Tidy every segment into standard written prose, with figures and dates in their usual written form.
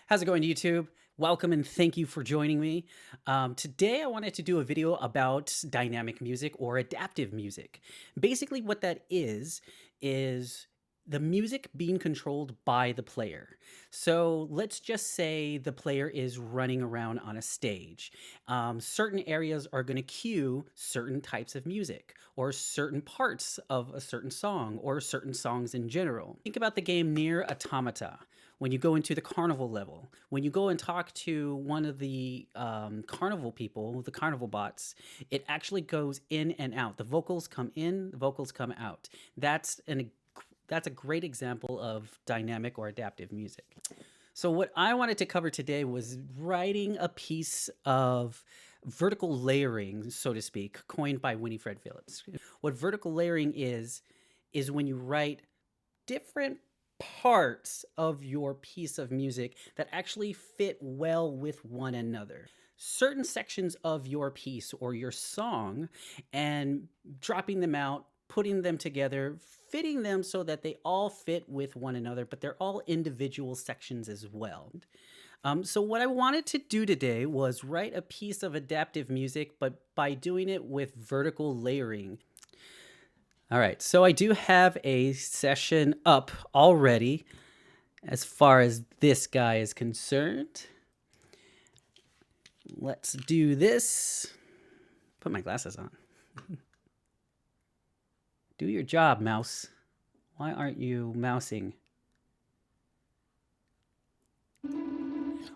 How's it going, YouTube? Welcome and thank you for joining me. Today I wanted to do a video about dynamic music or adaptive music. Basically what that is the music being controlled by the player. So let's just say the player is running around on a stage. Certain areas are going to cue certain types of music or certain parts of a certain song or certain songs in general. Think about the game Near Automata. When you go into the carnival level, when you go and talk to one of the carnival people, the carnival bots, it actually goes in and out. The vocals come in, the vocals come out. That's a great example of dynamic or adaptive music. So what I wanted to cover today was writing a piece of vertical layering, so to speak, coined by Winifred Phillips. What vertical layering is when you write different parts of your piece of music that actually fit well with one another. Certain sections of your piece or your song and dropping them out, putting them together, fitting them so that they all fit with one another, but they're all individual sections as well. So what I wanted to do today was write a piece of adaptive music, but by doing it with vertical layering. All right, so I do have a session up already as far as this guy is concerned. Let's do this. Put my glasses on. Do your job, mouse. Why aren't you mousing?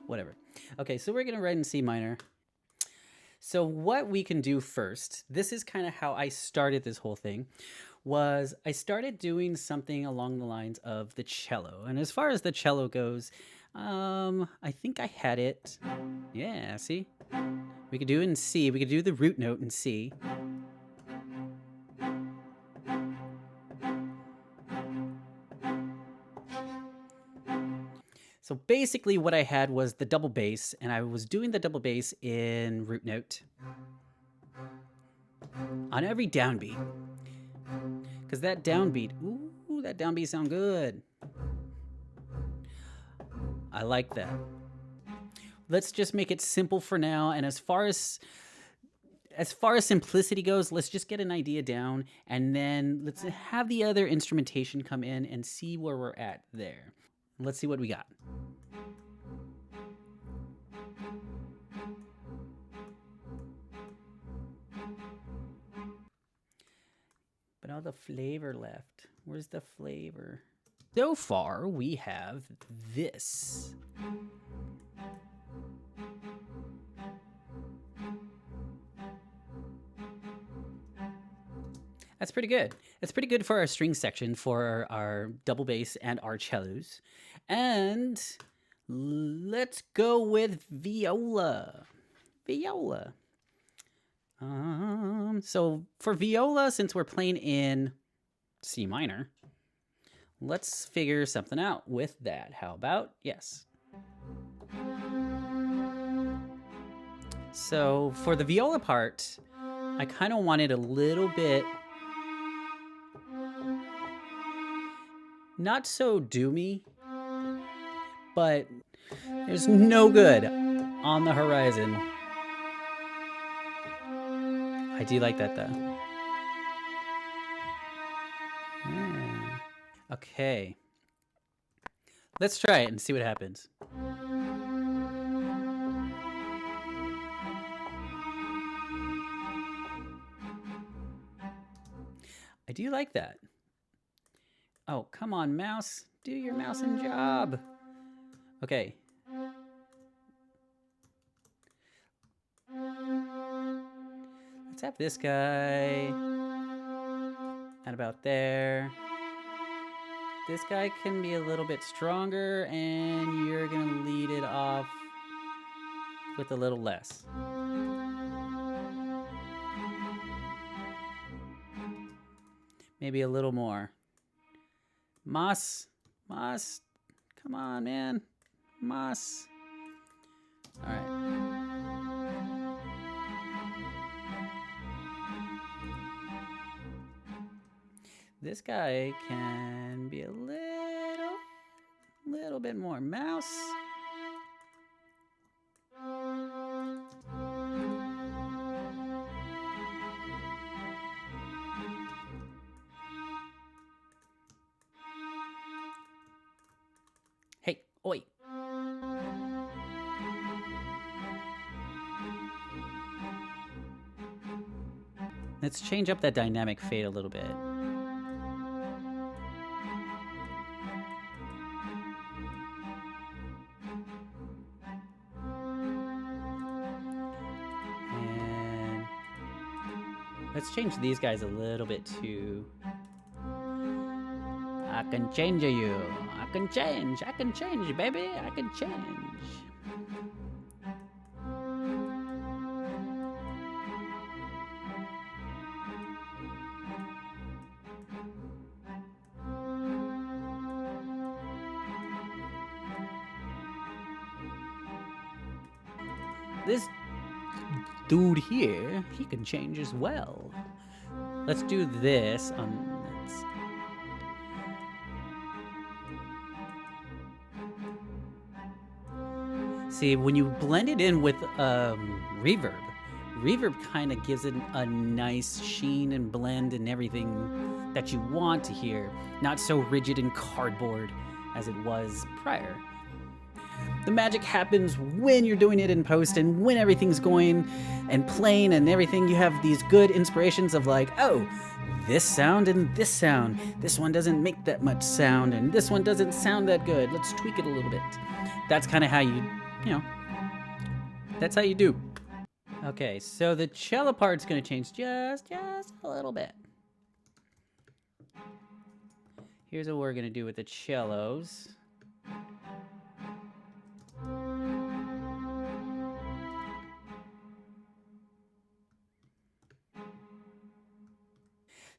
Whatever. Okay, so we're gonna write in C minor. So what we can do first, this is kind of how I started this whole thing, was I started doing something along the lines of the cello. And as far as the cello goes, I think I had it. Yeah, see? We could do it in C. We could do the root note in C. So basically what I had was the double bass, and I was doing the double bass in root note on every downbeat. Because that downbeat, ooh, that downbeat sound good. I like that. Let's just make it simple for now, and as far as simplicity goes, let's just get an idea down, and then let's have the other instrumentation come in and see where we're at there. Let's see what we got. But all the flavor left. Where's the flavor? So far, we have this. That's pretty good. It's pretty good for our string section, for our double bass and our cellos. And let's go with viola. Viola. So for viola, since we're playing in C minor, let's figure something out with that. How about, yes. So for the viola part, I kind of wanted a little bit not so doomy, but there's no good on the horizon. I do like that though. Yeah. Okay. Let's try it and see what happens. I do like that. Oh, come on, mouse. Do your mousing job. Okay. Let's have this guy at about there. This guy can be a little bit stronger, and you're gonna lead it off with a little less. Maybe a little more. Moss, come on, man. Moss. All right. This guy can be a little bit more. Mouse. Oi. Let's change up that dynamic fade a little bit. And let's change these guys a little bit too. I can change you. I can change, baby. I can change. This dude here, he can change as well. Let's do this on. See, when you blend it in with reverb kind of gives it a nice sheen and blend and everything that you want to hear. Not so rigid and cardboard as it was prior. The magic happens when you're doing it in post and when everything's going and playing and everything. You have these good inspirations of like, oh, this sound and this sound. This one doesn't make that much sound and this one doesn't sound that good. Let's tweak it a little bit. That's kind of how you know, that's how you do. Okay, so the cello part's going to change just a little bit. Here's what we're going to do with the cellos.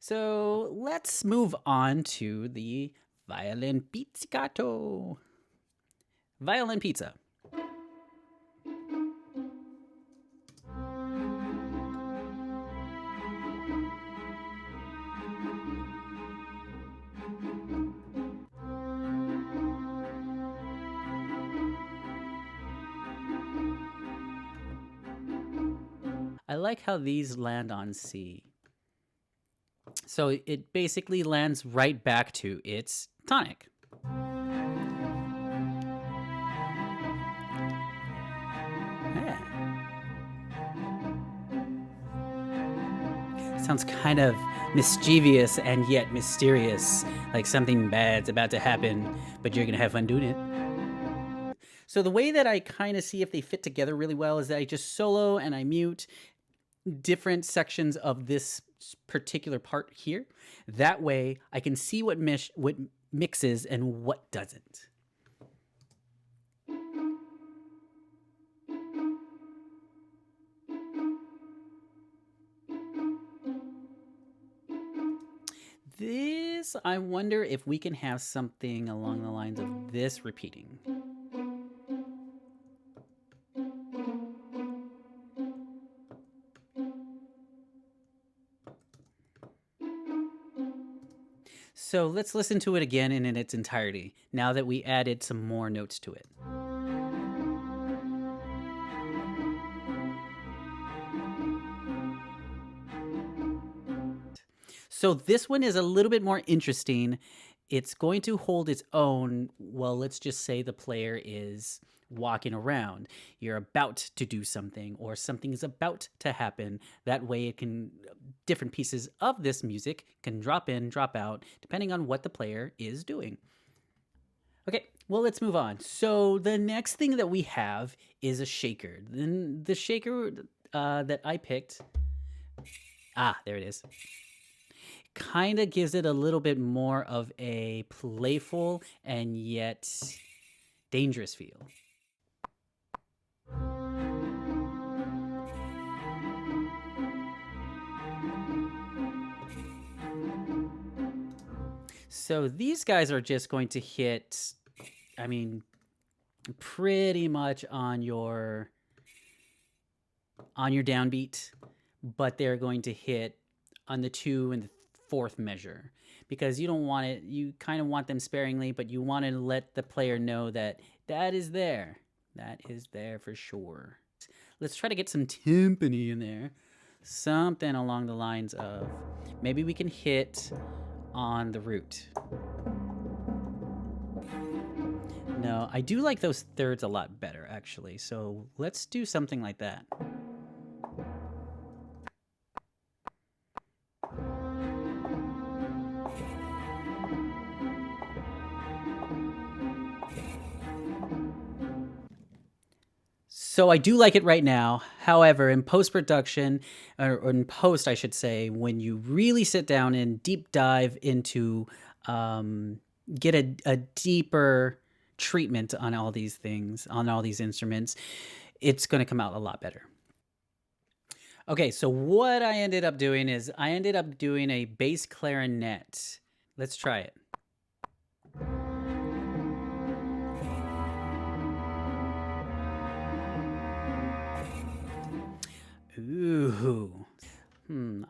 So let's move on to the violin pizzicato. Violin pizza. I like how these land on C. So it basically lands right back to its tonic. Yeah. Sounds kind of mischievous and yet mysterious, like something bad's about to happen, but you're going to have fun doing it. So the way that I kind of see if they fit together really well is that I just solo and I mute different sections of this particular part here. That way I can see what mixes and what doesn't. This, I wonder if we can have something along the lines of this repeating. So let's listen to it again in its entirety, now that we added some more notes to it. So this one is a little bit more interesting. It's going to hold its own. Well, let's just say the player is walking around. You're about to do something or something is about to happen. That way it can, different pieces of this music can drop in, drop out, depending on what the player is doing. Okay, well, let's move on. So the next thing that we have is a shaker. Then the shaker that I picked, there it is, kind of gives it a little bit more of a playful and yet dangerous feel. So these guys are just going to hit, I mean, pretty much on your downbeat, but they're going to hit on the 2 and the 4th measure, because you don't want it, you kind of want them sparingly, but you want to let the player know that that is there. That is there for sure. Let's try to get some timpani in there. Something along the lines of, maybe we can hit on the root. No, I do like those thirds a lot better, actually. So let's do something like that. So I do like it right now. However, in post-production, or in post, I should say, when you really sit down and deep dive into, get a deeper treatment on all these things, on all these instruments, it's going to come out a lot better. Okay, so what I ended up doing is I ended up doing a bass clarinet. Let's try it. Ooh.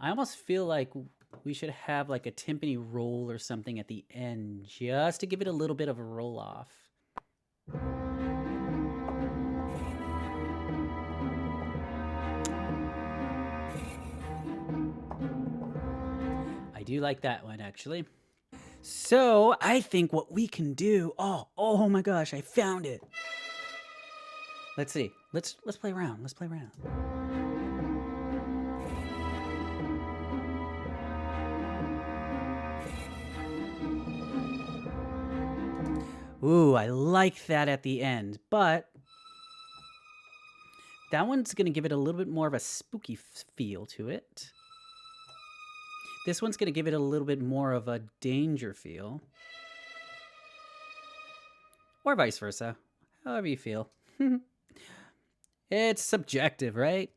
I almost feel like we should have like a timpani roll or something at the end just to give it a little bit of a roll off. I do like that one actually. So I think what we can do, oh my gosh, I found it. Let's see. Let's play around. Let's play around. Ooh, I like that at the end, but that one's going to give it a little bit more of a spooky feel to it. This one's going to give it a little bit more of a danger feel. Or vice versa, however you feel. It's subjective, right?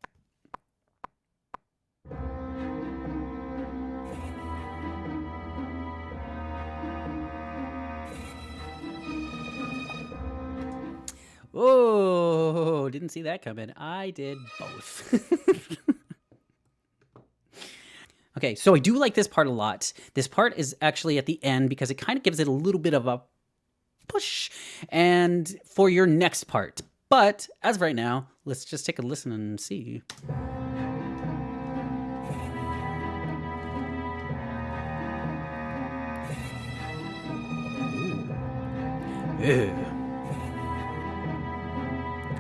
Oh, didn't see that coming. I did both. Okay, so I do like this part a lot. This part is actually at the end because it kind of gives it a little bit of a push and for your next part. But as of right now, let's just take a listen and see. Ooh.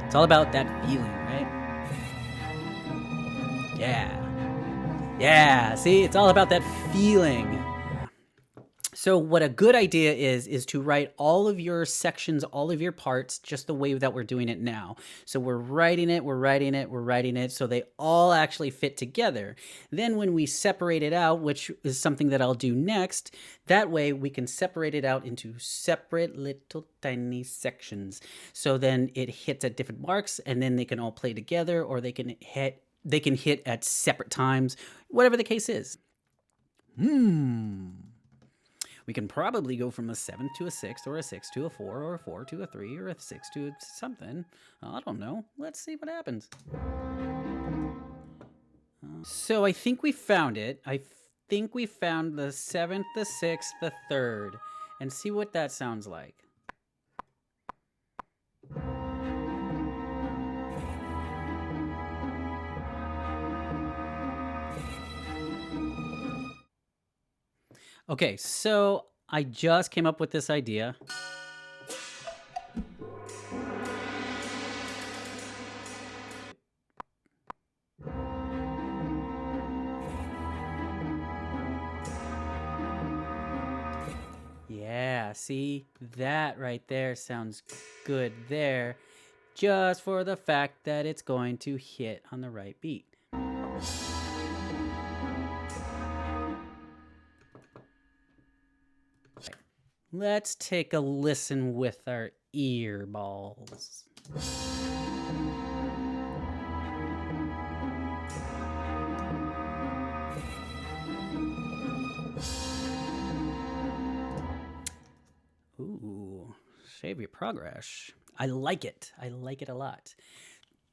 It's all about that feeling, right? Yeah. Yeah, see, it's all about that feeling. So what a good idea is to write all of your sections, all of your parts, just the way that we're doing it now. So we're writing it, so they all actually fit together. Then when we separate it out, which is something that I'll do next, that way we can separate it out into separate little tiny sections. So then it hits at different marks, and then they can all play together, or they can hit at separate times, whatever the case is. We can probably go from a 7 to a 6, or a 6 to a 4, or a 4 to a 3, or a 6 to something. I don't know. Let's see what happens. So I think we found it. I think we found the 7th, the 6th, the 3rd. And see what that sounds like. Okay, so I just came up with this idea. Yeah, see, that right there sounds good there, just for the fact that it's going to hit on the right beat. Let's take a listen with our ear balls. Ooh, save your progress. I like it. I like it a lot.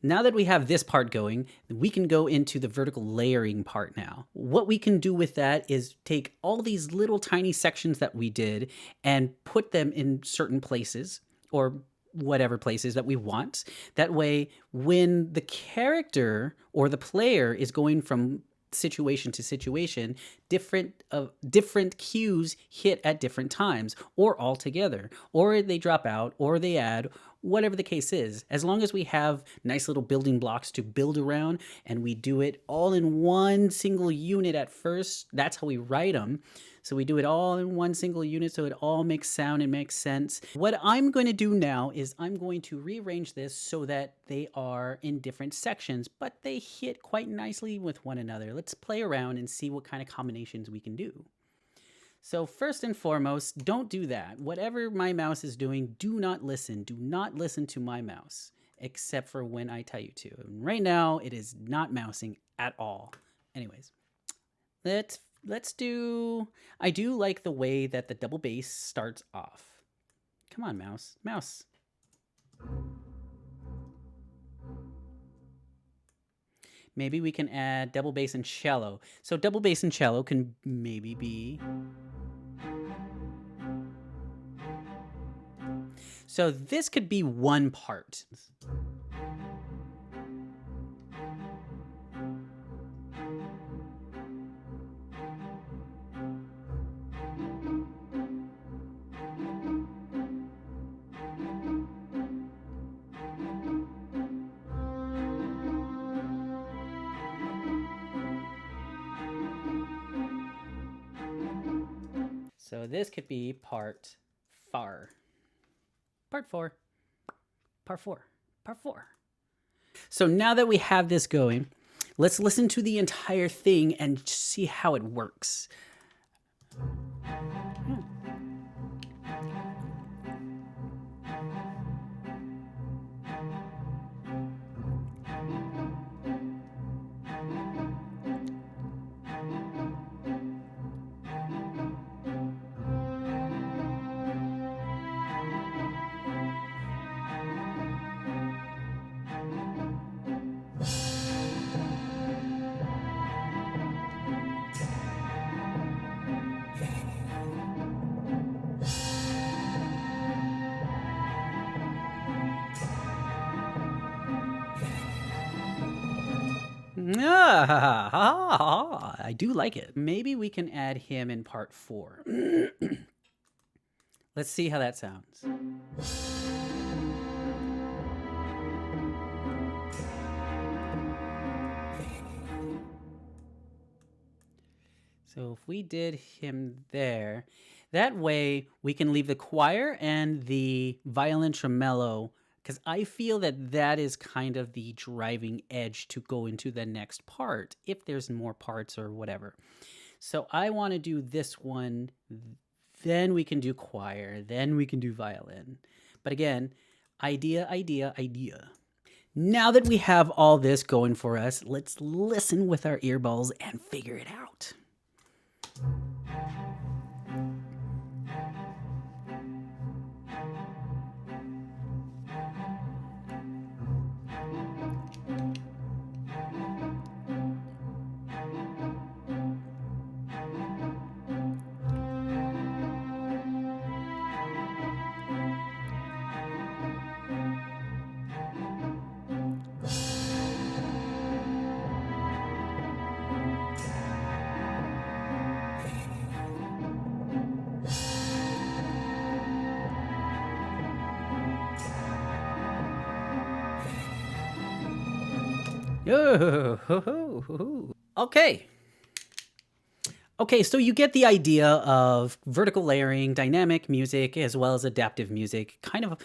Now that we have this part going, we can go into the vertical layering part now. What we can do with that is take all these little tiny sections that we did and put them in certain places, or whatever places that we want. That way, when the character or the player is going from situation to situation, different cues hit at different times, or all together, or they drop out, or they add, whatever the case is. As long as we have nice little building blocks to build around, and we do it all in one single unit at first, that's how we write them. So we do it all in one single unit so it all makes sound and makes sense. What I'm going to do now is I'm going to rearrange this so that they are in different sections, but they hit quite nicely with one another. Let's play around and see what kind of combinations we can do. So first and foremost, don't do that. Whatever my mouse is doing, do not listen. Do not listen to my mouse, except for when I tell you to. And right now, it is not mousing at all. Anyways, let's do, I do like the way that the double bass starts off. Come on, mouse. Maybe we can add double bass and cello. So double bass and cello can maybe be. So this could be one part. So this could be part 4. Part 4. So now that we have this going, let's listen to the entire thing and see how it works. I do like it. Maybe we can add him in part 4. Let's see how that sounds. So if we did him there, that way we can leave the choir and the violin tremolo, because I feel that that is kind of the driving edge to go into the next part, if there's more parts or whatever. So I want to do this one, then we can do choir, then we can do violin. But again, idea. Now that we have all this going for us, let's listen with our earballs and figure it out. Okay. Okay, so you get the idea of vertical layering, dynamic music, as well as adaptive music. Kind of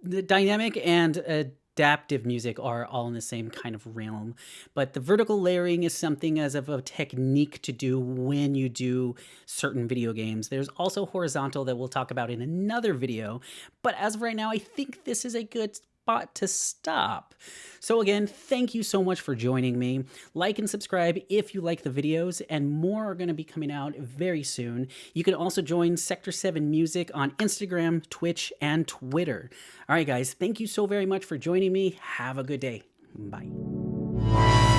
the dynamic and adaptive music are all in the same kind of realm. But the vertical layering is something as of a technique to do when you do certain video games. There's also horizontal that we'll talk about in another video. But as of right now, I think this is a good spot to stop. So again, thank you so much for joining me. Like and subscribe if you like the videos, and more are going to be coming out very soon. You can also join Sector 7 Music on Instagram, Twitch, and Twitter. All right, guys, thank you so very much for joining me. Have a good day. Bye.